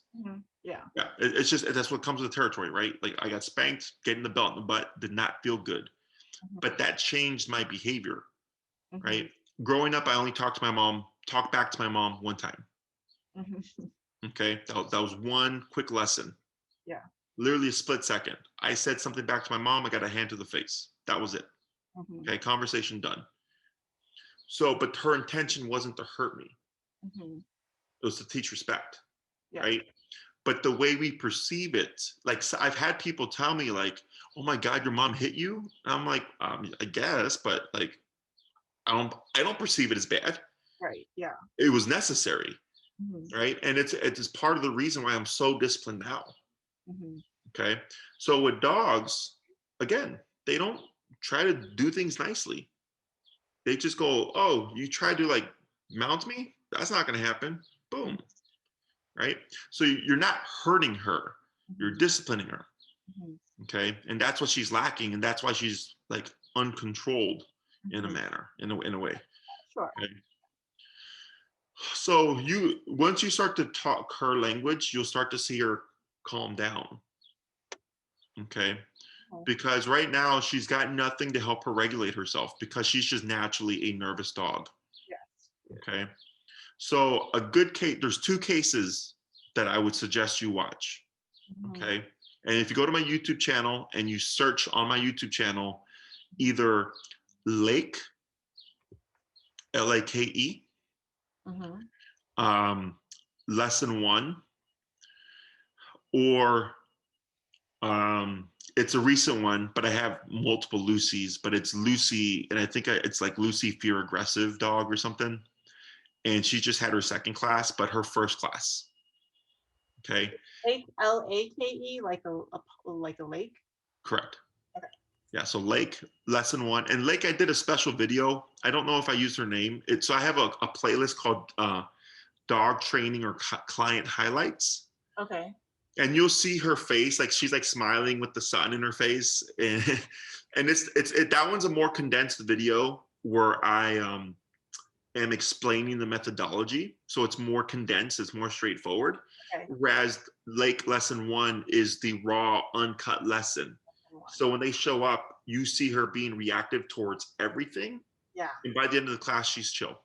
Yeah. Yeah, it's just that's what comes with the territory, right? Like, I got spanked, getting the belt in the butt did not feel good, but that changed my behavior. Right? Growing up, I only talked back to my mom one time. Okay, that was one quick lesson. Yeah. Literally a split second. I said something back to my mom. I got a hand to the face. That was it. Okay, conversation done. So, but her intention wasn't to hurt me. It was to teach respect. Yeah. Right? But the way we perceive it, like, so I've had people tell me, like, "Oh my God, your mom hit you?" And I'm like, I guess, but like, I don't perceive it as bad. Right. Yeah. It was necessary. Right. And it's part of the reason why I'm so disciplined now. Okay. So with dogs, again, they don't try to do things nicely. They just go, oh, you tried to, like, mount me? That's not going to happen. Boom. Right. So you're not hurting her. You're disciplining her. Okay. And that's what she's lacking. And that's why she's, like, uncontrolled in a manner, in a way. Sure. Okay? So once you start to talk her language, you'll start to see her calm down. Okay. Because right now she's got nothing to help her regulate herself, because she's just naturally a nervous dog. Yes. Okay. So a good case, there's two cases that I would suggest you watch. Okay. And if you go to my YouTube channel and you search on my YouTube channel, either Lake, Lake, lesson 1, or it's a recent one, but I have multiple Lucy's, but it's Lucy, and I think it's like Lucy Fear Aggressive Dog or something. And she just had her second class, but her first class. Okay. Lake, Lake, like a lake. Correct. Okay. Yeah. So Lake, lesson 1, and Lake, I did a special video. I don't know if I used her name. So I have a playlist called Dog Training or Client Highlights. Okay. And you'll see her face, like, she's like smiling with the sun in her face, and it's that one's a more condensed video where I am explaining the methodology, so it's more condensed, it's more straightforward. Okay. Whereas Lake lesson 1 is the raw, uncut lesson. So when they show up, you see her being reactive towards everything. Yeah. And by the end of the class, she's chill.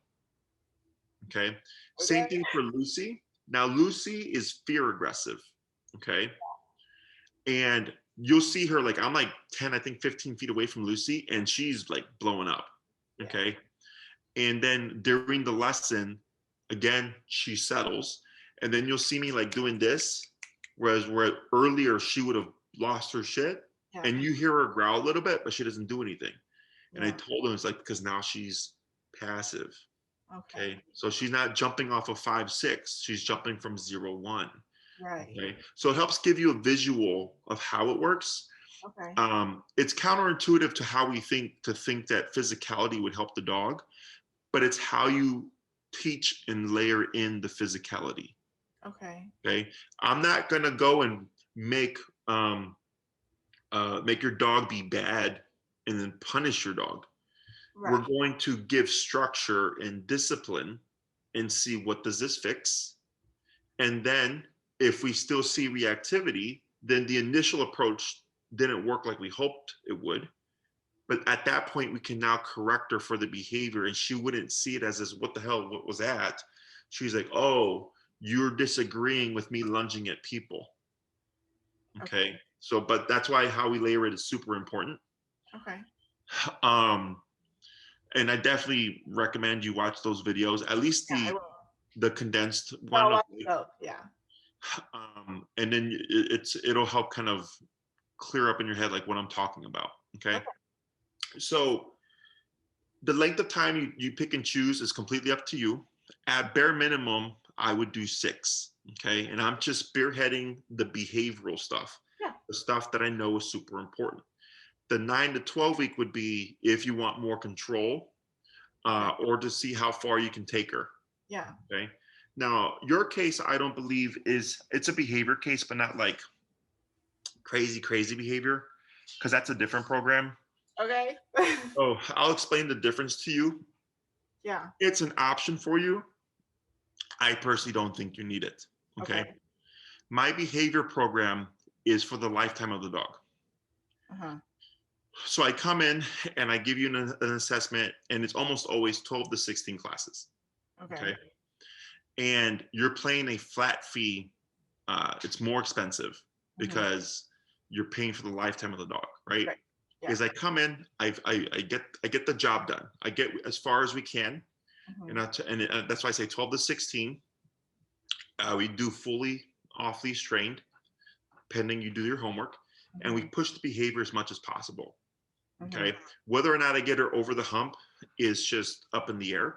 Okay. Same thing for Lucy. Now Lucy is fear aggressive. Okay. And you'll see her, like, I'm like 10, I think 15 feet away from Lucy, and she's like blowing up. Okay. And then during the lesson, again, she settles. And then you'll see me like doing this, whereas where earlier she would have lost her shit. Yeah. And you hear her growl a little bit, but she doesn't do anything. And I Yeah. told him it's like because now she's passive. Okay. Okay. So she's not jumping off of 5-6. She's jumping from 0-1. Right. Okay. So it helps give you a visual of how it works. Okay. It's counterintuitive to how we think that physicality would help the dog, but it's how you teach and layer in the physicality. Okay. Okay. I'm not gonna go and make your dog be bad and then punish your dog. Right. We're going to give structure and discipline and see what does this fix. And then if we still see reactivity, then the initial approach didn't work like we hoped it would. But at that point, we can now correct her for the behavior, and she wouldn't see it as this, what the hell, what was that? She's like, oh, you're disagreeing with me lunging at people. Okay. So, but that's why how we layer it is super important. Okay. And I definitely recommend you watch those videos, at least the condensed one. Yeah. And then it'll help kind of clear up in your head like what I'm talking about. Okay. So the length of time you pick and choose is completely up to you. At bare minimum, I would do 6. Okay. And I'm just spearheading the behavioral stuff, the stuff that I know is super important. The 9 to 12 week would be if you want more control or to see how far you can take her. Yeah. Okay. Now, your case, I don't believe it's a behavior case, but not like crazy behavior, because that's a different program. Okay. Oh, I'll explain the difference to you. Yeah. It's an option for you. I personally don't think you need it. Okay. My behavior program is for the lifetime of the dog. So I come in and I give you an assessment, and it's almost always 12 to 16 classes. Okay. And you're paying a flat fee. It's more expensive because you're paying for the lifetime of the dog, right? Yeah. As I come in, I get the job done. I get as far as we can, and that's why I say 12 to 16. We do fully off leash trained, pending you do your homework, and we push the behavior as much as possible. Okay. Whether or not I get her over the hump is just up in the air.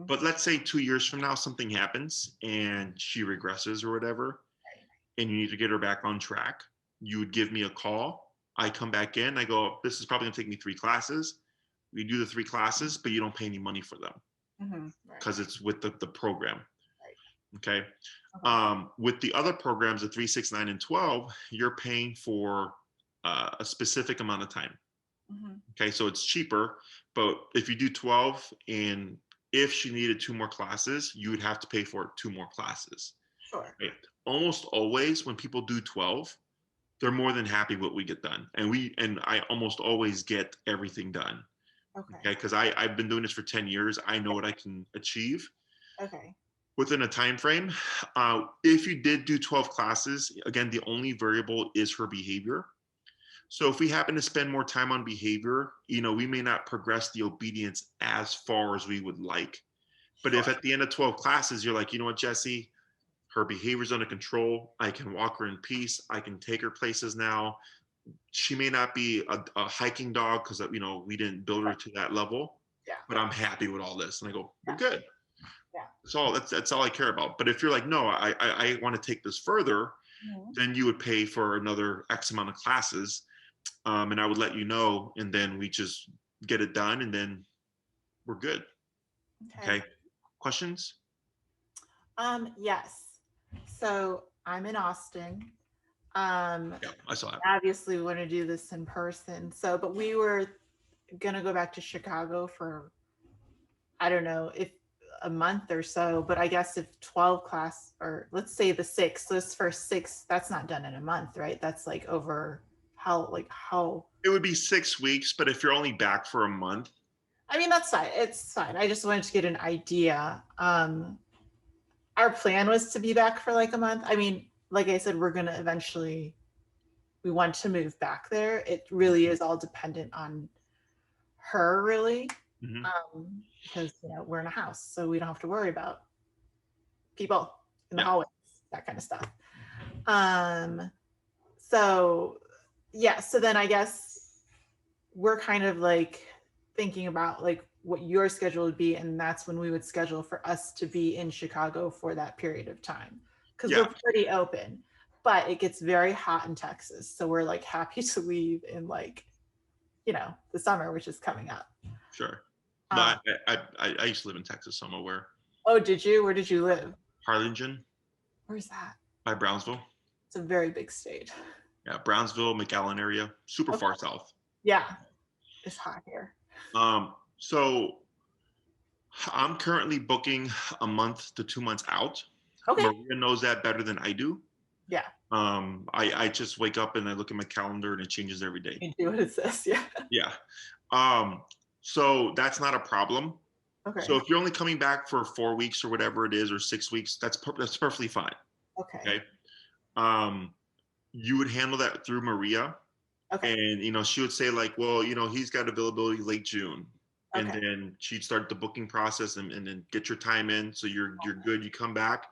But let's say 2 years from now, something happens and she regresses or whatever, and you need to get her back on track. You would give me a call. I come back in. I go, this is probably going to take me 3 classes. We do the 3 classes, but you don't pay any money for them because it's with the program. Okay. With the other programs, the 3, 6, 9, and 12, you're paying for a specific amount of time. Okay. So it's cheaper, but if you do 12 and if she needed 2 more classes, you would have to pay for 2 more classes. Sure. Right? Almost always when people do 12, they're more than happy what we get done. And I almost always get everything done. Okay. Because I've been doing this for 10 years. I know what I can achieve. Okay. Within a time frame. If you did do 12 classes, again, the only variable is her behavior. So if we happen to spend more time on behavior, we may not progress the obedience as far as we would like. But if at the end of 12 classes, you're like, you know what, Jesse, her behavior's under control. I can walk her in peace. I can take her places now. She may not be a hiking dog because, we didn't build her to that level. Yeah. But I'm happy with all this. And I go, we're good. Yeah. That's all I care about. But if you're like, no, I want to take this further, then you would pay for another X amount of classes. And I would let you know, and then we just get it done, and then we're good. Okay. Questions? Yes. So I'm in Austin. Yeah, I saw that. Obviously, we want to do this in person. So, but we were gonna go back to Chicago for, I don't know, if a month or so. But I guess if 12 class, or let's say the 6, this first 6, that's not done in a month, right? That's like over. How it would be 6 weeks, but if you're only back for a month, I mean, that's fine. It's fine. I just wanted to get an idea. Our plan was to be back for like a month. I mean, like I said, we want to move back there. It really is all dependent on her, really. Mhm. Because we're in a house, so we don't have to worry about people in the Yeah. hallways, that kind of stuff. So yeah, so then I guess we're kind of like thinking about like what your schedule would be, and that's when we would schedule for us to be in Chicago for that period of time, because Yeah. we're pretty open, but it gets very hot in Texas, so we're like happy to leave in like the summer, which is coming up. Sure. No, um, I used to live in Texas, so I'm aware. oh, did you? Where did you live? Harlingen Where's that? by Brownsville. It's a very big state. Yeah, Brownsville, McAllen area, super Okay. far south. Yeah, it's hot here. So I'm currently booking a month to 2 months out. Okay. Maria knows that better than I do. Yeah. I just wake up and I look at my calendar and it changes every day. You do what it says. Yeah. Yeah. So that's not a problem. Okay. So if you're only coming back for 4 weeks or whatever it is, or 6 weeks, that's perfectly fine. Okay. Okay. You would handle that through Maria. Okay. And she would say like, well, he's got availability late June. And Okay. then she'd start the booking process and then get your time in. So you're good. You come back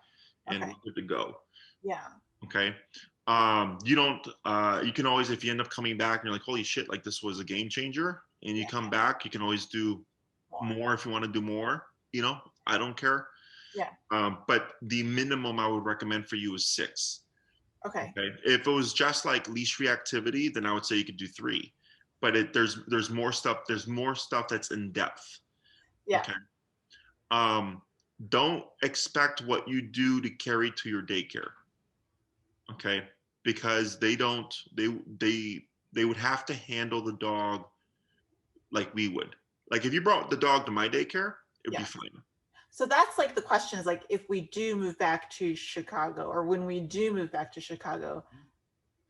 and Okay. we're good to go. Yeah. Okay. You don't, you can always, if you end up coming back and you're like, holy shit, like this was a game changer, and you come back, you can always do more if you want to do more, I don't care. Yeah. But the minimum I would recommend for you is 6. Okay. If it was just like leash reactivity, then I would say you could do 3. But there's more stuff. There's more stuff that's in depth. Yeah. Okay. Don't expect what you do to carry to your daycare. Okay, because they would have to handle the dog like we would. Like if you brought the dog to my daycare, it'd be fine. So that's like the question is like, if we do move back to Chicago, or when we do move back to Chicago,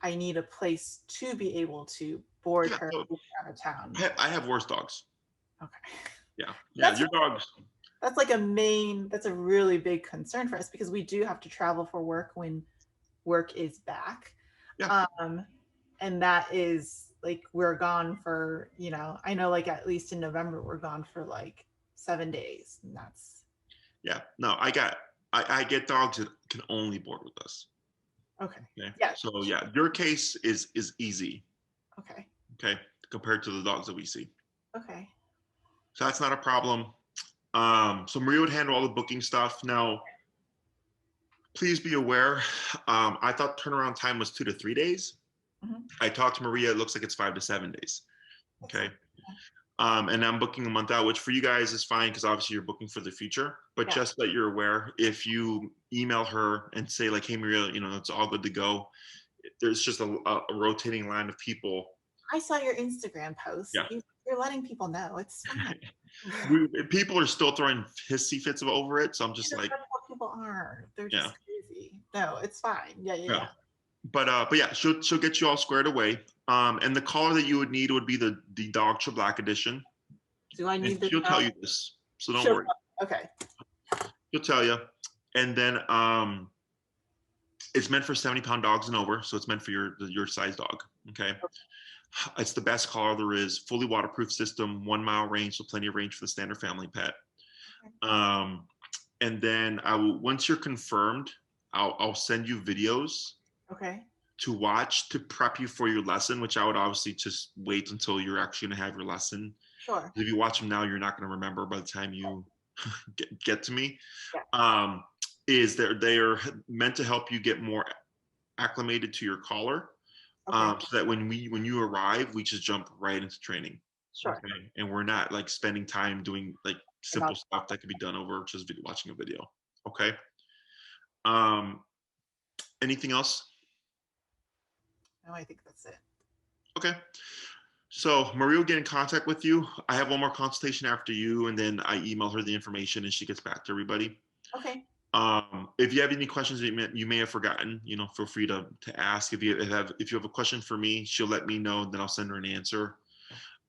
I need a place to be able to board her out of town. I have worse dogs. Okay. Yeah. Yeah. Your dogs. That's like that's a really big concern for us, because we do have to travel for work when work is back. Yeah. And that is like, we're gone for, I know like at least in November, we're gone for like 7 days. And that's. Yeah. No, I get dogs that can only board with us. Okay. Yeah. So yeah, your case is easy. Okay. Okay. Compared to the dogs that we see. Okay. So that's not a problem. So Maria would handle all the booking stuff. Now, please be aware, I thought turnaround time was 2 to 3 days. Mm-hmm. I talked to Maria, it looks like it's 5 to 7 days. Okay. And I'm booking a month out, which for you guys is fine, because obviously you're booking for the future. But just that you're aware, if you email her and say like, hey Maria, it's all good to go, there's just a rotating line of people. I saw your Instagram post. Yeah. You're letting people know. It's fine. People are still throwing hissy fits over it, so I'm just like, that's what people are. They're just crazy. No, it's fine. Yeah. But yeah, she'll get you all squared away. And the collar that you would need would be the Dogtra Black Edition. Do I need this? She'll tell you this, so don't worry. Okay. She'll tell you. And then it's meant for 70-pound dogs and over, so it's meant for your size dog. Okay. It's the best collar there is. Fully waterproof system, 1 mile range, so plenty of range for the standard family pet. Okay. And then once you're confirmed, I'll send you videos. Okay. To watch to prep you for your lesson, which I would obviously just wait until you're actually going to have your lesson. Sure. If you watch them now, you're not going to remember by the time you get to me. Yeah. They are meant to help you get more acclimated to your collar. Okay. So that when you arrive, we just jump right into training. Sure. Okay? And we're not like spending time doing like simple stuff that can be done over just watching a video. Okay. Anything else? No, I think that's it. Okay. So Maria will get in contact with you. I have one more consultation after you, and then I email her the information and she gets back to everybody. Okay. If you have any questions that you may have forgotten, feel free to ask. If you have a question for me, she'll let me know, then I'll send her an answer.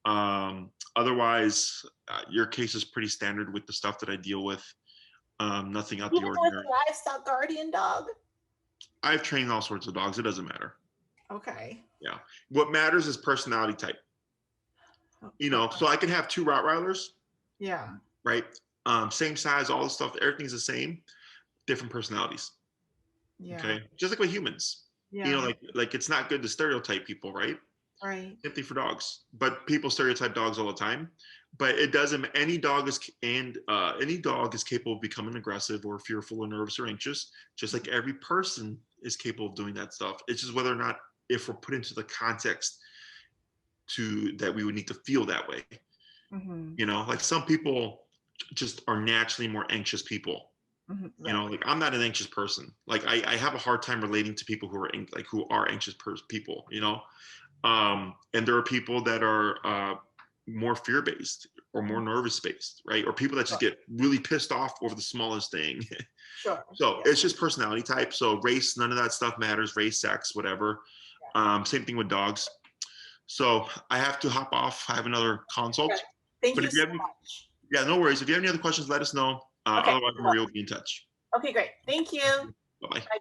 Otherwise, your case is pretty standard with the stuff that I deal with. Nothing out the ordinary. With a livestock guardian dog? I've trained all sorts of dogs. It doesn't matter. Okay. Yeah. What matters is personality type. So I can have 2 Rottweilers. Yeah. right? Same size, all the stuff, everything's the same, different personalities. Yeah. Okay, just like with humans, you know, Yeah. like it's not good to stereotype people, right? Right. Same thing for dogs, but people stereotype dogs all the time. But it doesn't. Any dog is any dog is capable of becoming aggressive or fearful or nervous or anxious, just like every person is capable of doing that stuff. It's just whether or not, if we're put into the context to that, we would need to feel that way. Mm-hmm. You know, like some people just are naturally more anxious people. Mm-hmm. You know, like I'm not an anxious person. Like I have a hard time relating to people who are anxious people. You know, and there are people that are more fear-based or more nervous-based, right? Or people that just get really pissed off over the smallest thing. Sure. So Yeah. it's just personality type. So race, none of that stuff matters. Race, sex, whatever. Same thing with dogs. So I have to hop off. I have another consult. Okay. Thank But you if you so have any, much. yeah, no worries. If you have any other questions, let us know. Okay. Otherwise, Maria will be in touch. Okay, great. Thank you. Bye bye. Bye.